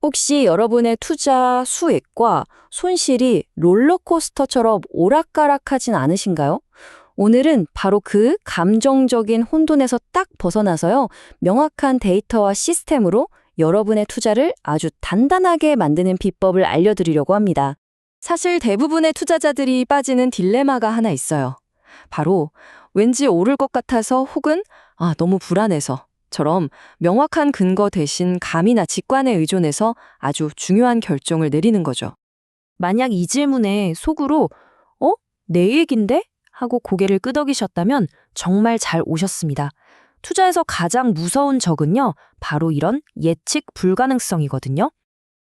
혹시 여러분의 투자 수익과 손실이 롤러코스터처럼 오락가락하진 않으신가요? 오늘은 바로 그 감정적인 혼돈에서 딱 벗어나서요, 명확한 데이터와 시스템으로 여러분의 투자를 아주 단단하게 만드는 비법을 알려드리려고 합니다. 사실 대부분의 투자자들이 빠지는 딜레마가 하나 있어요. 바로 왠지 오를 것 같아서 혹은 너무 불안해서처럼 명확한 근거 대신 감이나 직관에 의존해서 아주 중요한 결정을 내리는 거죠. 만약 이 질문에 속으로 내 얘긴데? 하고 고개를 끄덕이셨다면 정말 잘 오셨습니다. 투자에서 가장 무서운 적은요, 바로 이런 예측 불가능성이거든요.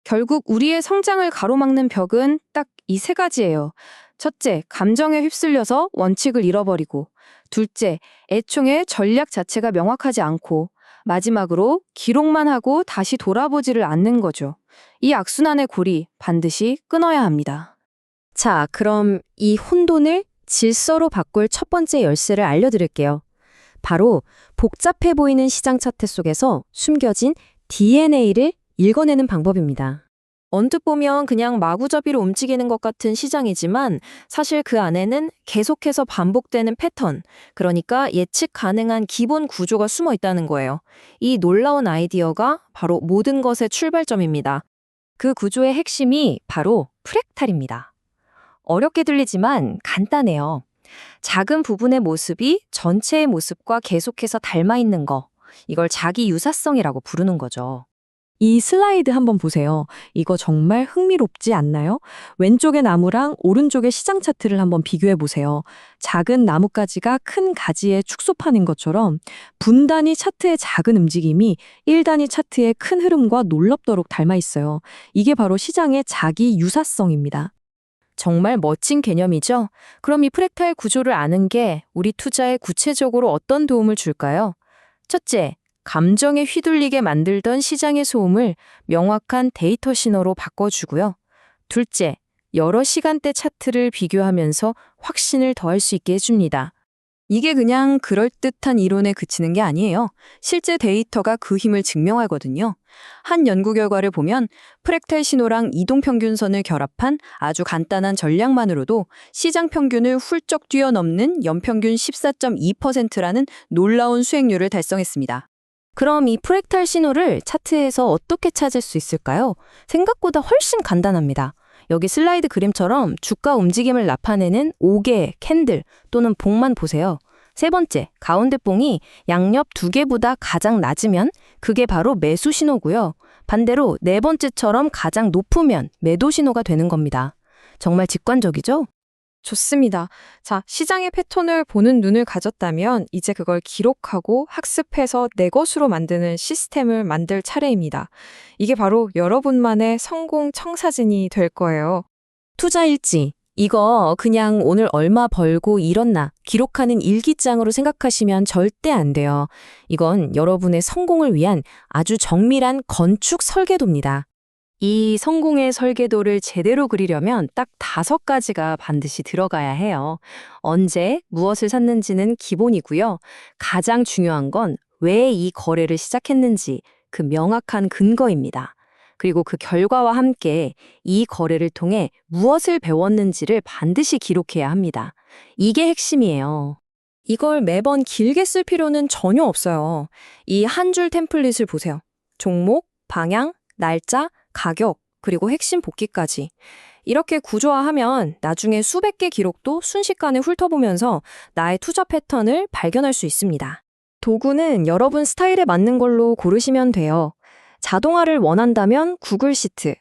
결국 우리의 성장을 가로막는 벽은 딱 이 세 가지예요. 첫째, 감정에 휩쓸려서 원칙을 잃어버리고, 둘째, 애초에 전략 자체가 명확하지 않고, 마지막으로 기록만 하고 다시 돌아보지를 않는 거죠. 이 악순환의 고리 반드시 끊어야 합니다. 자, 그럼 이 혼돈을 질서로 바꿀 첫 번째 열쇠를 알려드릴게요. 바로 복잡해 보이는 시장 차트 속에서 숨겨진 DNA를 읽어내는 방법입니다. 언뜻 보면 그냥 마구잡이로 움직이는 것 같은 시장이지만 사실 그 안에는 계속해서 반복되는 패턴, 그러니까 예측 가능한 기본 구조가 숨어 있다는 거예요. 이 놀라운 아이디어가 바로 모든 것의 출발점입니다. 그 구조의 핵심이 바로 프랙탈입니다. 어렵게 들리지만 간단해요. 작은 부분의 모습이 전체의 모습과 계속해서 닮아 있는 거, 이걸 자기 유사성이라고 부르는 거죠. 이 슬라이드 한번 보세요. 이거 정말 흥미롭지 않나요? 왼쪽의 나무랑 오른쪽의 시장 차트를 한번 비교해 보세요. 작은 나뭇가지가 큰 가지에 축소판인 것처럼 분단위 차트의 작은 움직임이 1단위 차트의 큰 흐름과 놀랍도록 닮아 있어요. 이게 바로 시장의 자기 유사성입니다. 정말 멋진 개념이죠? 그럼 이 프랙탈 구조를 아는 게 우리 투자에 구체적으로 어떤 도움을 줄까요? 첫째, 감정에 휘둘리게 만들던 시장의 소음을 명확한 데이터 신호로 바꿔주고요. 둘째, 여러 시간대 차트를 비교하면서 확신을 더할 수 있게 해줍니다. 이게 그냥 그럴듯한 이론에 그치는 게 아니에요. 실제 데이터가 그 힘을 증명하거든요. 한 연구 결과를 보면 프랙탈 신호랑 이동평균선을 결합한 아주 간단한 전략만으로도 시장 평균을 훌쩍 뛰어넘는 연평균 14.2%라는 놀라운 수익률을 달성했습니다. 그럼 이 프랙탈 신호를 차트에서 어떻게 찾을 수 있을까요? 생각보다 훨씬 간단합니다. 여기 슬라이드 그림처럼 주가 움직임을 나타내는 5개의 캔들 또는 봉만 보세요. 세 번째, 가운데 봉이 양옆 2개보다 가장 낮으면 그게 바로 매수 신호고요. 반대로 네 번째처럼 가장 높으면 매도 신호가 되는 겁니다. 정말 직관적이죠? 좋습니다. 자, 시장의 패턴을 보는 눈을 가졌다면 이제 그걸 기록하고 학습해서 내 것으로 만드는 시스템을 만들 차례입니다. 이게 바로 여러분만의 성공 청사진이 될 거예요. 투자 일지. 이거 그냥 오늘 얼마 벌고 잃었나 기록하는 일기장으로 생각하시면 절대 안 돼요. 이건 여러분의 성공을 위한 아주 정밀한 건축 설계도입니다. 이 성공의 설계도를 제대로 그리려면 딱 5가지가 반드시 들어가야 해요. 언제, 무엇을 샀는지는 기본이고요. 가장 중요한 건 왜 이 거래를 시작했는지 그 명확한 근거입니다. 그리고 그 결과와 함께 이 거래를 통해 무엇을 배웠는지를 반드시 기록해야 합니다. 이게 핵심이에요. 이걸 매번 길게 쓸 필요는 전혀 없어요. 이 한 줄 템플릿을 보세요. 종목, 방향, 날짜, 가격, 그리고 핵심 복귀까지. 이렇게 구조화하면 나중에 수백 개 기록도 순식간에 훑어보면서 나의 투자 패턴을 발견할 수 있습니다. 도구는 여러분 스타일에 맞는 걸로 고르시면 돼요. 자동화를 원한다면 구글 시트,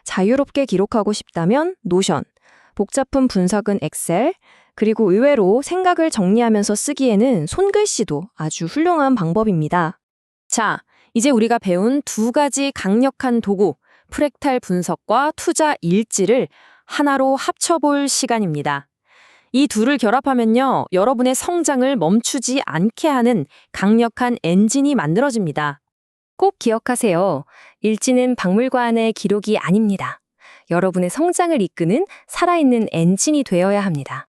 자유롭게 기록하고 싶다면 노션, 복잡한 분석은 엑셀, 그리고 의외로 생각을 정리하면서 쓰기에는 손글씨도 아주 훌륭한 방법입니다. 자, 이제 우리가 배운 2가지 강력한 도구, 프랙탈 분석과 투자 일지를 하나로 합쳐볼 시간입니다. 이 둘을 결합하면요, 여러분의 성장을 멈추지 않게 하는 강력한 엔진이 만들어집니다. 꼭 기억하세요. 일지는 박물관의 기록이 아닙니다. 여러분의 성장을 이끄는 살아있는 엔진이 되어야 합니다.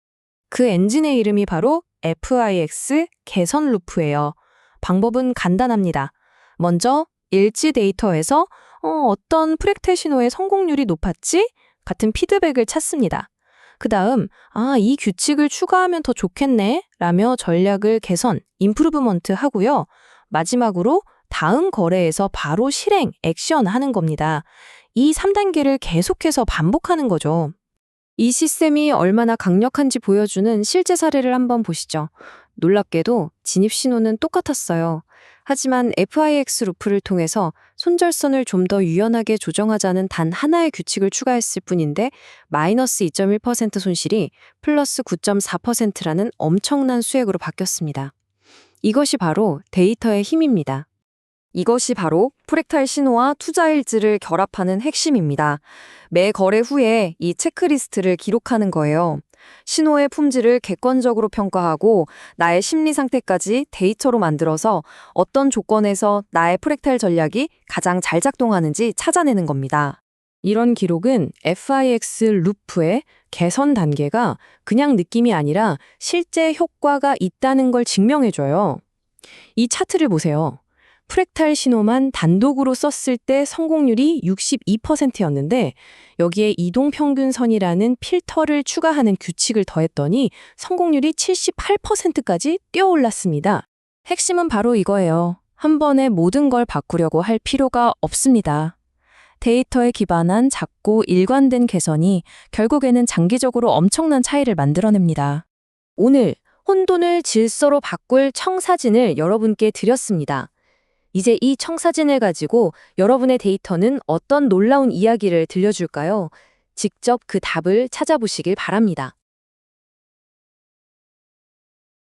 그 엔진의 이름이 바로 FIX 개선 루프예요. 방법은 간단합니다. 먼저 일지 데이터에서 어떤 프랙탈 신호의 성공률이 높았지? 같은 피드백을 찾습니다. 그 다음, 이 규칙을 추가하면 더 좋겠네? 라며 전략을 개선, 임프루브먼트 하고요. 마지막으로 다음 거래에서 바로 실행, 액션 하는 겁니다. 이 3단계를 계속해서 반복하는 거죠. 이 시스템이 얼마나 강력한지 보여주는 실제 사례를 한번 보시죠. 놀랍게도 진입 신호는 똑같았어요. 하지만 FIX 루프를 통해서 손절선을 좀 더 유연하게 조정하자는 단 하나의 규칙을 추가했을 뿐인데 마이너스 2.1% 손실이 플러스 9.4%라는 엄청난 수액으로 바뀌었습니다. 이것이 바로 데이터의 힘입니다. 이것이 바로 프랙탈 신호와 투자 일지를 결합하는 핵심입니다. 매 거래 후에 이 체크리스트를 기록하는 거예요. 신호의 품질을 객관적으로 평가하고 나의 심리 상태까지 데이터로 만들어서 어떤 조건에서 나의 프랙탈 전략이 가장 잘 작동하는지 찾아내는 겁니다. 이런 기록은 FIX 루프의 개선 단계가 그냥 느낌이 아니라 실제 효과가 있다는 걸 증명해줘요. 이 차트를 보세요. 프랙탈 신호만 단독으로 썼을 때 성공률이 62%였는데 여기에 이동평균선이라는 필터를 추가하는 규칙을 더했더니 성공률이 78%까지 뛰어올랐습니다. 핵심은 바로 이거예요. 한 번에 모든 걸 바꾸려고 할 필요가 없습니다. 데이터에 기반한 작고 일관된 개선이 결국에는 장기적으로 엄청난 차이를 만들어냅니다. 오늘 혼돈을 질서로 바꿀 청사진을 여러분께 드렸습니다. 이제 이 청사진을 가지고 여러분의 데이터는 어떤 놀라운 이야기를 들려줄까요? 직접 그 답을 찾아보시길 바랍니다.